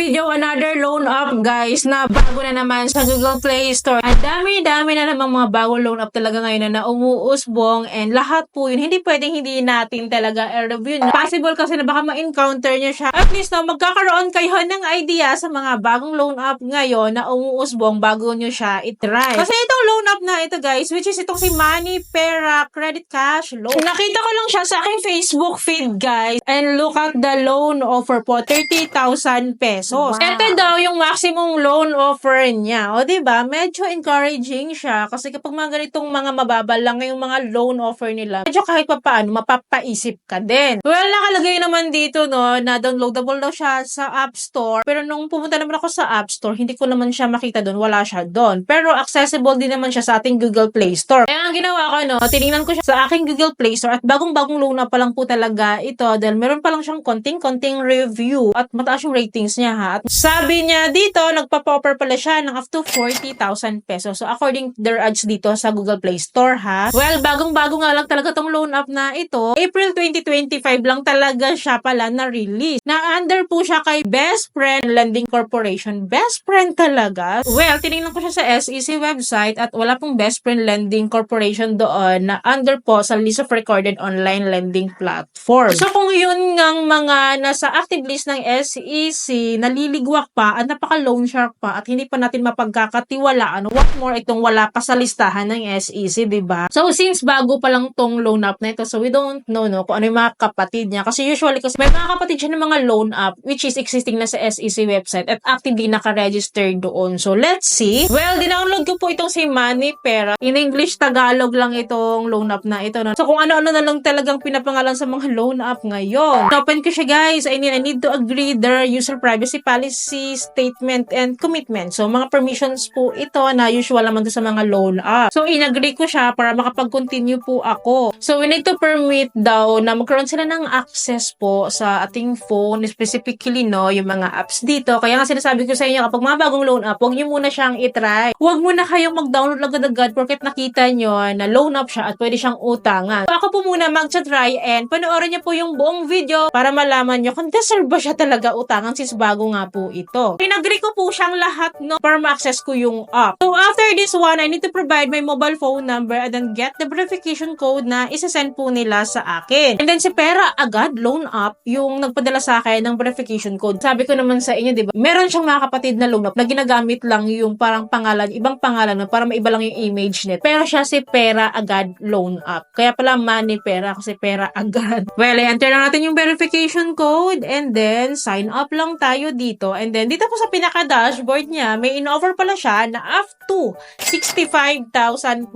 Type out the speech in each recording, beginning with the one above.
video, another loan app guys na bago na naman sa Google Play Store. Ang dami-dami na namang mga bagong loan app talaga ngayon na umuusbong, and lahat po yun, hindi pwedeng hindi natin talaga i-review. Possible kasi na baka ma-encounter nyo siya. At least magkakaroon kayo ng idea sa mga bagong loan app ngayon na umuusbong bago nyo siya itry. Kasi itong loan app na ito guys, which is itong si Money, Pera, Credit Cash Loan. Nakita ko lang siya sa aking Facebook feed guys, and look at the loan offer po, 30,000 pesos. Wow. Ito daw yung maximum loan offer niya. O diba, medyo encouraging siya kasi kapag mga ganitong mga mababal lang yung mga loan offer nila, medyo kahit pa paano, mapapaisip ka din. Well, nakalagay naman dito no, na downloadable daw siya sa App Store. Pero nung pumunta naman ako sa App Store, hindi ko naman siya makita doon, wala siya doon. Pero accessible din naman siya sa ating Google Play Store. Kaya ang ginawa ko no, tinignan ko siya sa aking Google Play Store at bagong-bagong loan na pa lang po talaga ito dahil meron pa lang siyang konting review at mataas yung ratings niya ha. At sabi niya dito, nagpa-popper pala siya ng up to 40,000 pesos. So according to their ads dito sa Google Play Store ha. Well, bagong-bago nga lang talaga tong loan app na ito. April 2025 lang talaga siya pala na-release. Na-under po siya kay Best Friend Lending Corporation. Best Friend talaga. Well, tinignan ko siya sa SEC website at wala pong Best Friend Lending Corporation doon na under po sa list of recorded online lending platform. So kung yun ngang mga nasa active list ng SEC, naliligwak pa at napaka-loan shark pa at hindi pa natin mapagkakatiwalaan. What more itong wala pa sa listahan ng SEC, diba? So since bago pa lang tong loan app na ito, so we don't know no, kung ano yung mga kapatid niya. Kasi usually, kasi may mga kapatid siya ng mga loan app which is existing na sa SEC website at actively naka-register doon. So let's see. Well, dinownload ko po itong si Money Pera. In English, Tagalog lang itong loan app na ito. No? So kung ano-ano na lang talagang pinapangalan sa mga loan app ngayon. Open ko siya guys. I need to agree their user privacy policy, statement, and commitment. So mga permissions po ito na usual naman to sa mga loan app. So in-agree ko siya para makapag-continue po ako. So we need to permit daw na magkaroon sila ng access po sa ating phone, specifically no, yung mga apps dito. Kaya nga sinasabi ko sa inyo, kapag mga bagong loan app, huwag nyo muna siyang itry. Huwag muna kayong mag-download agad-agad porket nakita nyo na loan app siya at pwede siyang utangan. So ako po muna mag-try and panoorin nyo po yung buong video para malaman nyo kung deserve ba siya talaga utangan since bago nga po ito. Pinag-agree ko po siyang lahat no para ma-access ko yung app. So after this one, I need to provide my mobile phone number and then get the verification code na isa-send po nila sa akin. And then si Pera agad loan app yung nagpadala sa akin ng verification code. Sabi ko naman sa inyo, di ba? Meron siyang mga kapatid na loan app na ginagamit lang yung parang pangalan, ibang pangalan na para maiba lang yung image net. Pero siya si Pera agad loan app. Kaya pala Money Pera kasi Pera agad. Well, enter na natin yung verification code and then sign up lang tayo dito. And then dito po sa pinaka-dashboard niya, may in-offer pala siya na up to 65,000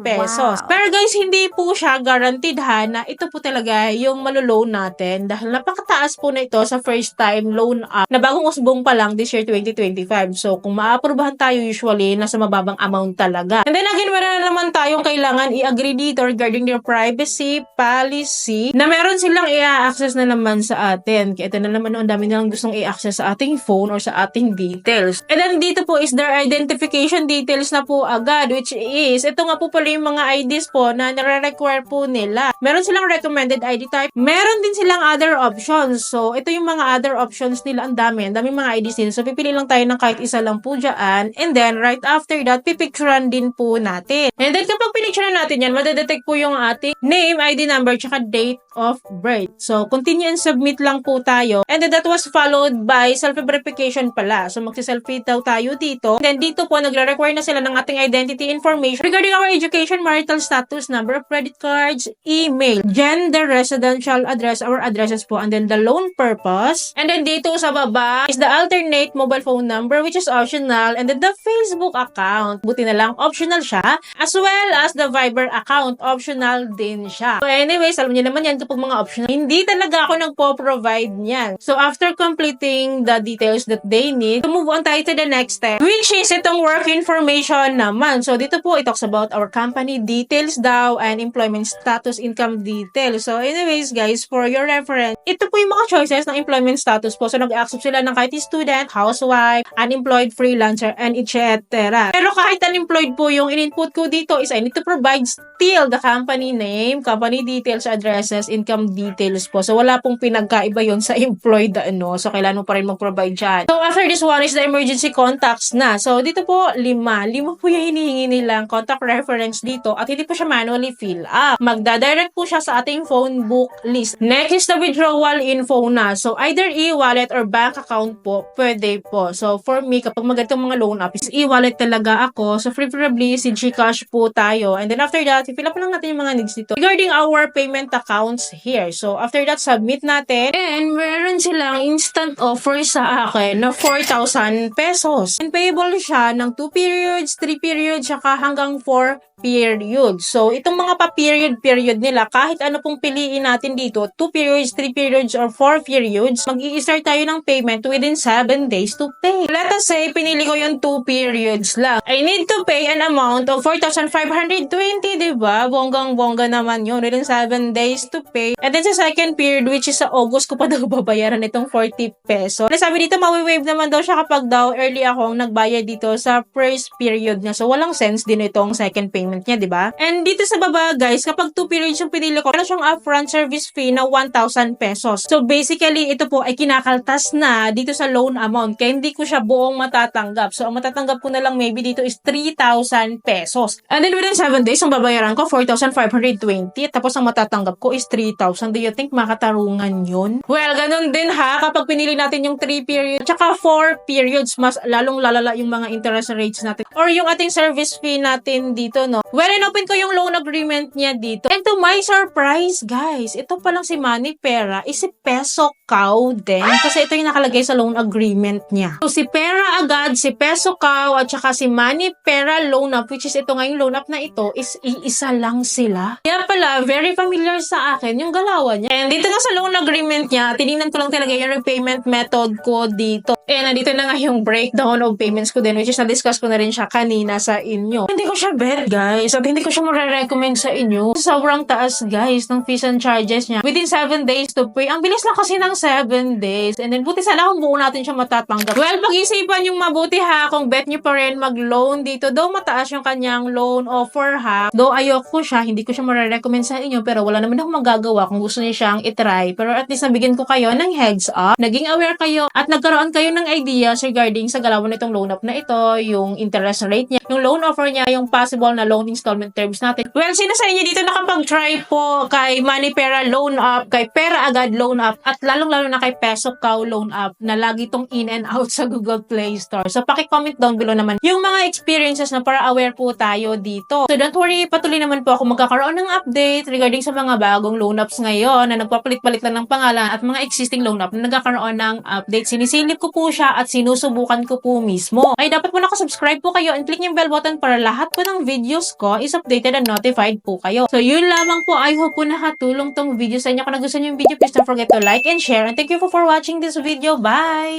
pesos. Wow. Pero guys, hindi po siya guaranteed ha na ito po talaga yung malo-loan natin dahil napakataas po na ito sa first time loan app na bagong usbong pa lang this year 2025. So kung maaprubahan tayo usually nasa mababang amount talaga. And then again, meron na naman tayong kailangan i-agree dito regarding their privacy policy na meron silang i-access na naman sa atin. Kaya ito na naman ang dami nilang gustong i-access sa ating phone or sa ating details. And then dito po is their identification details na po agad, which is ito nga po pala yung mga IDs po na nare-require po nila. Meron silang recommended ID type. Meron din silang other options. So ito yung mga other options nila. Ang daming mga IDs nila. So pipili lang tayo ng kahit isa lang po dyan. And then right after that, pipicturean din po natin. And then kapag pinicturean natin yan, madedetect po yung ating name, ID number, tsaka date of birth. So continue and submit lang po tayo. And then that was followed by self-verification pala. So magsi-selfie daw tayo dito. Then dito po, nagre-require na sila ng ating identity information regarding our education, marital status, number of credit cards, email, gender, residential address, our addresses po, and then the loan purpose. And then dito sa baba is the alternate mobile phone number which is optional, and then the Facebook account. Buti na lang, optional siya. As well as the Viber account, optional din siya. So anyways, alam niyo naman yan kapag mga optional. Hindi talaga ako nagpo-provide niyan. So after completing the details that they need, to move on tayo to the next step, which is itong work information naman. So dito po, it talks about our company details daw and employment status, income details. So anyways guys, for your reference, ito po yung mga choices ng employment status po. So nag-accept sila ng kahit student, housewife, unemployed, freelancer, and etc. Pero Pero kahit unemployed po yung in-input ko dito is I need to provide still the company name, company details, addresses, income details po. So, wala pong pinagkaiba yon sa employed So, kailangan mo pa rin mag-provide dyan. So, after this one is the emergency contacts na. So, dito po, 5 po yung hinihingi nilang contact reference dito at hindi po siya manually fill up. Magdadirect po siya sa ating phone book list. Next is the withdrawal info na. So, either e-wallet or bank account po, pwede po. So, for me, kapag magandang mga loan up, is e-wallet talaga ako. So, preferably, si GCash po tayo. And then after that, fill up lang natin yung mga needs dito. Regarding our payment accounts here. So, after that, submit natin. And meron silang instant offer sa akin na 4,000 pesos. And payable siya ng 2 periods, 3 periods, saka hanggang 4 period. So, itong mga pa-period nila, kahit ano pong piliin natin dito, 2 periods, 3 periods, or 4 periods, mag-i-start tayo ng payment within 7 days to pay. Let us say, pinili ko yung 2 periods lang. I need to pay an amount of 4,520, diba? Bonggang-bongga naman yun. Within 7 days to pay. And then sa second period, which is sa August ko pa daw babayaran itong 40 peso. Nasabi dito, mawi-wave naman daw siya kapag daw early akong nagbayad dito sa first period na. So, walang sense din itong second payment niya, di ba? And dito sa baba, guys, kapag 2 periods yung pinili ko, meron siyang upfront service fee na 1,000 pesos. So, basically, ito po ay kinakaltas na dito sa loan amount. Kaya hindi ko siya buong matatanggap. So, ang matatanggap ko na lang maybe dito is 3,000 pesos. And then within 7 days, ang babayaran ko, 4,520. Tapos, ang matatanggap ko is 3,000. Do you think makatarungan yun? Well, ganun din ha. Kapag pinili natin yung 3 periods, tsaka 4 periods, mas lalong lalala yung mga interest rates natin. Or yung ating service fee natin dito, no? Well, in-open ko yung loan agreement niya dito. And to my surprise, guys, ito palang si Money Pera is si Peso Cow din. Kasi ito yung nakalagay sa loan agreement niya. So, si Pera agad, si Peso Cow, at saka si Money Pera loan up, which is ito ngayong loan up na ito, is iisa lang sila. Kaya pala, very familiar sa akin yung galawan niya. And dito nga sa loan agreement niya, tinignan ko lang talaga yung repayment method ko dito. And nandito na nga yung breakdown of payments ko din, which is na-discuss ko na rin siya kanina sa inyo. Hindi ko siya bet, guys. At hindi ko siya marirecommend sa inyo. Sobrang taas, guys, ng fees and charges niya. Within 7 days to pay. Ang bilis lang kasi ng 7 days. And then, buti sana kung buo natin siya matatanggap. Well, pag-isipan yung mabuti ha, kung bet nyo pa rin mag-loan dito. Though mataas yung kanyang loan offer ha. Though ayoko siya, hindi ko siya marirecommend sa inyo. Pero wala naman akong magagawa kung gusto niyo siyang itry. Pero at least nabigyan ko kayo ng heads up. Naging aware kayo at nagkaroon kayo ng ideas regarding sa galawan nitong loan up na ito, yung interest rate niya, yung loan offer niya, yung possible na loan installment terms natin. Well, sino sa inyo dito nakapag-try po kay Money Pera loan up, kay Pera Agad loan up, at lalong-lalo na kay Peso Cow loan up na lagi tong in and out sa Google Play Store. So, paki-comment down below naman yung mga experiences na para aware po tayo dito. So, don't worry, patuloy naman po ako magkakaroon ng update regarding sa mga bagong loan ups ngayon na nagpapalit-palit lang ng pangalan at mga existing loan up na nagkakaroon ng update. Sinisilip ko po siya at sinusubukan ko po mismo. Ay, dapat po nakasubscribe po kayo and click yung bell button para lahat po ng videos ko is updated and notified po kayo. So, yun lamang po. I hope po nakatulong tong video sa inyo. Kung nagustuhan nyo yung video, please don't forget to like and share. And thank you for watching this video. Bye!